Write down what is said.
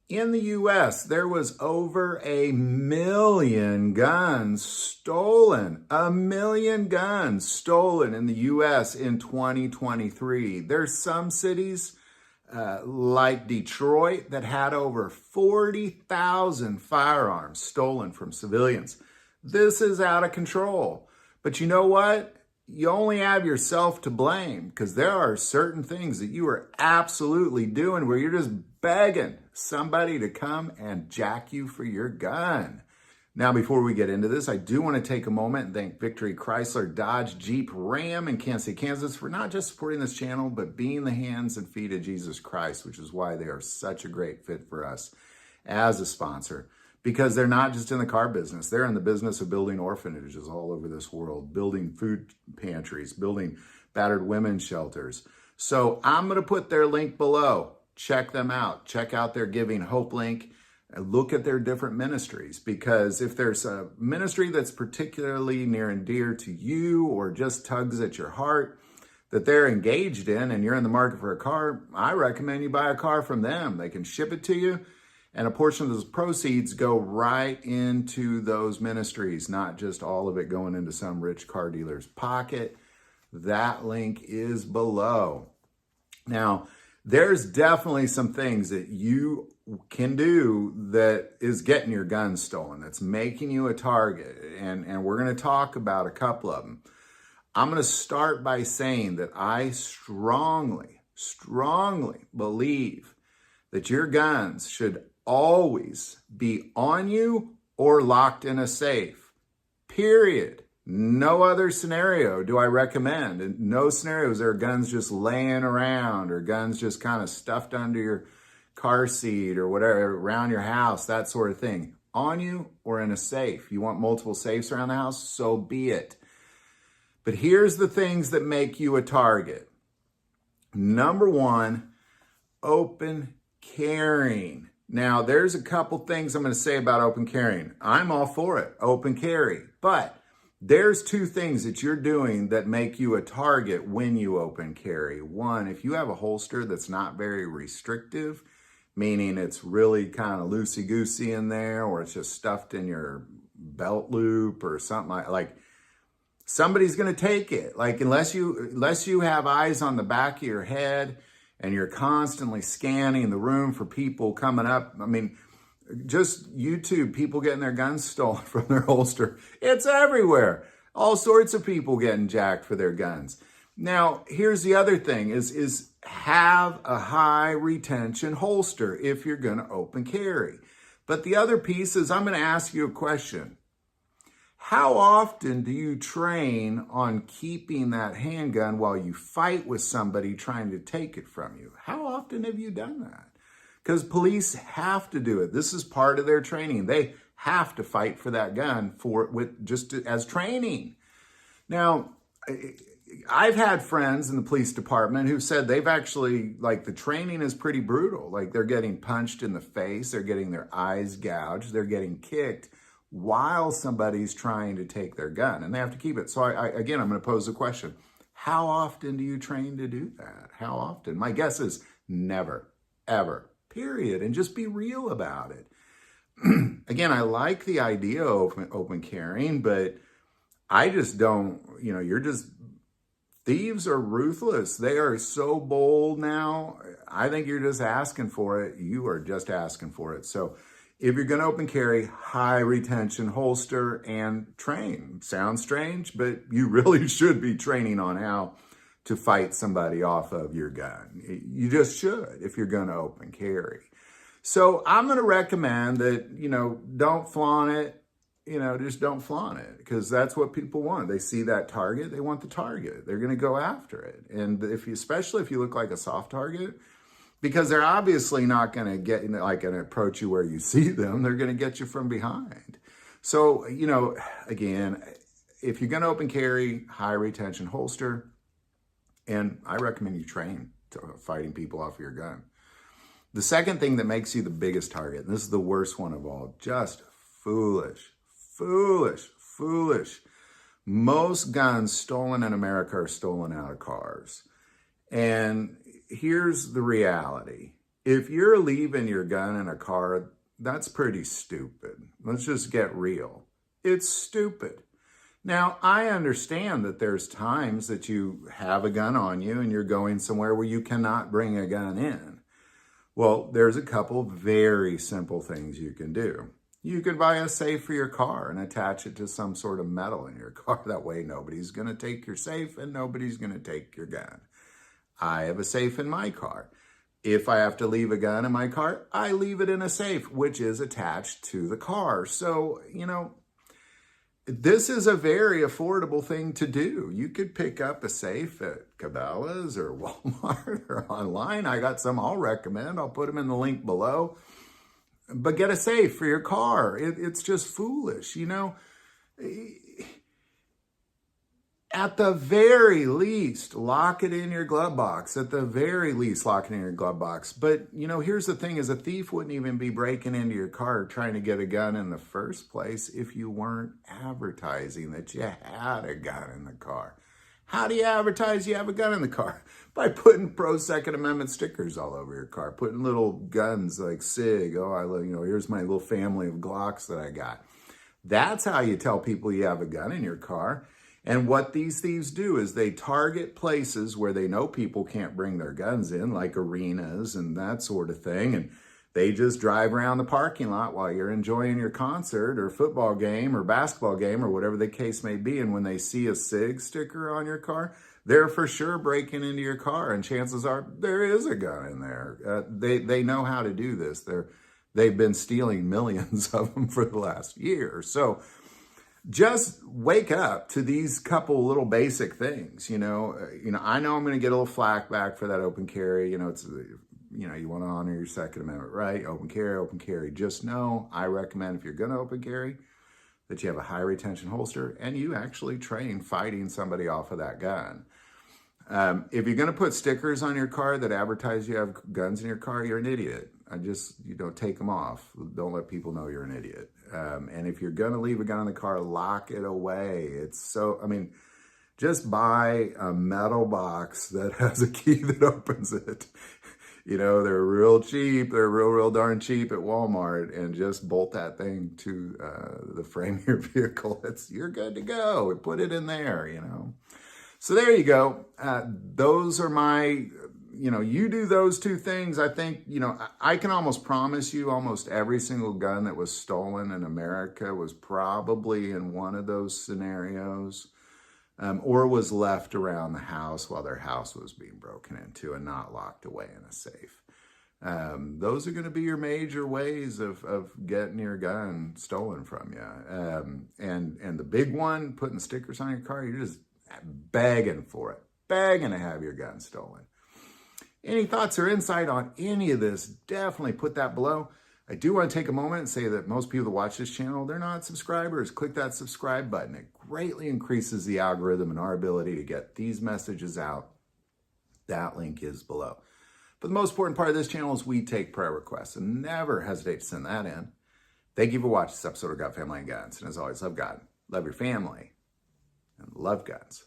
In the US, there was over 1 million guns stolen. 1 million guns stolen in the US in 2023. There's some cities like Detroit that had over 40,000 firearms stolen from civilians. This is out of control. But you know what? You only have yourself to blame, because there are certain things that you are absolutely doing where you're just begging somebody to come and jack you for your gun. Now, before we get into this, I do want to take a moment and thank Victory Chrysler, Dodge, Jeep, Ram in Kansas City, Kansas for not just supporting this channel, but being the hands and feet of Jesus Christ, which is why they are such a great fit for us as a sponsor. Because they're not just in the car business. They're in the business of building orphanages all over this world, building food pantries, building battered women's shelters. So I'm going to put their link below. Check them out. Check out their Giving Hope link. And look at their different ministries. Because if there's a ministry that's particularly near and dear to you or just tugs at your heart that they're engaged in and you're in the market for a car, I recommend you buy a car from them. They can ship it to you. And a portion of those proceeds go right into those ministries, not just all of it going into some rich car dealer's pocket. That link is below. Now, there's definitely some things that you can do that is getting your gun stolen, that's making you a target. And we're going to talk about a couple of them. I'm going to start by saying that I strongly believe that your guns should always be on you or locked in a safe, period. No other scenario do I recommend. And no scenarios there are guns just laying around or guns just kind of stuffed under your car seat or whatever, around your house, that sort of thing. On you or in a safe. You want multiple safes around the house? So be it. But here's the things that make you a target. Number one, open carrying. Now, there's a couple things I'm going to say about open carrying. I'm all for it, open carry. But there's two things that you're doing that make you a target when you open carry. One, if you have a holster that's not very restrictive, meaning it's really kind of loosey-goosey in there, or it's just stuffed in your belt loop or something like somebody's going to take it. Like unless you have eyes on the back of your head, and you're constantly scanning the room for people coming up. I mean, just YouTube, people getting their guns stolen from their holster. It's everywhere. All sorts of people getting jacked for their guns. Now, here's the other thing is have a high retention holster if you're going to open carry. But the other piece is I'm going to ask you a question. How often do you train on keeping that handgun while you fight with somebody trying to take it from you? How often have you done that? Because police have to do it. This is part of their training. They have to fight for that gun as training. Now, I've had friends in the police department who said they've actually, the training is pretty brutal. Like they're getting punched in the face, they're getting their eyes gouged, they're getting kicked while somebody's trying to take their gun, and they have to keep it. So again, I'm going to pose a question. How often do you train to do that? How often? My guess is never, ever, period. And just be real about it. Again, I like the idea of open carrying, but I just don't, thieves are ruthless. They are so bold now. I think you're just asking for it. You are just asking for it. So if you're going to open carry, high retention holster and train. Sounds strange, but you really should be training on how to fight somebody off of your gun. You just should if you're going to open carry. So I'm going to recommend that, don't flaunt it. Just don't flaunt it, because that's what people want. They see that target, they want the target. They're going to go after it. And especially if you look like a soft target, because they're obviously not going to get and approach you where you see them. They're going to get you from behind. So, again, if you're going to open carry, high retention holster, and I recommend you train to fighting people off of your gun. The second thing that makes you the biggest target, and this is the worst one of all, just foolish. Most guns stolen in America are stolen out of cars. And here's the reality. If you're leaving your gun in a car, that's pretty stupid. Let's just get real. It's stupid. Now, I understand that there's times that you have a gun on you and you're going somewhere where you cannot bring a gun in. Well, there's a couple very simple things you can do. You could buy a safe for your car and attach it to some sort of metal in your car. That way, nobody's going to take your safe and nobody's going to take your gun. I have a safe in my car. If I have to leave a gun in my car, I leave it in a safe, which is attached to the car. So, this is a very affordable thing to do. You could pick up a safe at Cabela's or Walmart or online. I got some I'll recommend. I'll put them in the link below. But get a safe for your car. It's just foolish, At the very least, lock it in your glove box. At the very least, lock it in your glove box. But, here's the thing is a thief wouldn't even be breaking into your car trying to get a gun in the first place if you weren't advertising that you had a gun in the car. How do you advertise you have a gun in the car? By putting pro-Second Amendment stickers all over your car, putting little guns like SIG. Here's my little family of Glocks that I got. That's how you tell people you have a gun in your car. And what these thieves do is they target places where they know people can't bring their guns in, like arenas and that sort of thing. And they just drive around the parking lot while you're enjoying your concert or football game or basketball game or whatever the case may be. And when they see a SIG sticker on your car, they're for sure breaking into your car. And chances are there is a gun in there. They know how to do this. They've been stealing millions of them for the last year. So just wake up to these couple little basic things. I know I'm going to get a little flack back for that open carry. You want to honor your Second Amendment, right? Open carry. Just know, I recommend if you're going to open carry, that you have a high retention holster and you actually train fighting somebody off of that gun. If you're going to put stickers on your car that advertise you have guns in your car, you're an idiot. You don't take them off. Don't let people know you're an idiot. And if you're going to leave a gun in the car, lock it away. Just buy a metal box that has a key that opens it. They're real cheap. They're real darn cheap at Walmart, and just bolt that thing to the frame of your vehicle. You're good to go. Put it in there, So there you go. Those are my, you do those two things. I think, I can almost promise you almost every single gun that was stolen in America was probably in one of those scenarios. Or was left around the house while their house was being broken into and not locked away in a safe. Those are going to be your major ways of getting your gun stolen from you. And the big one, putting stickers on your car, you're just begging for it, begging to have your gun stolen. Any thoughts or insight on any of this, definitely put that below. I do want to take a moment and say that most people that watch this channel, they're not subscribers. Click that subscribe button. It greatly increases the algorithm and our ability to get these messages out. That link is below. But the most important part of this channel is we take prayer requests, and never hesitate to send that in. Thank you for watching this episode of God, Family, and Guns. And as always, love God, love your family, and love guns.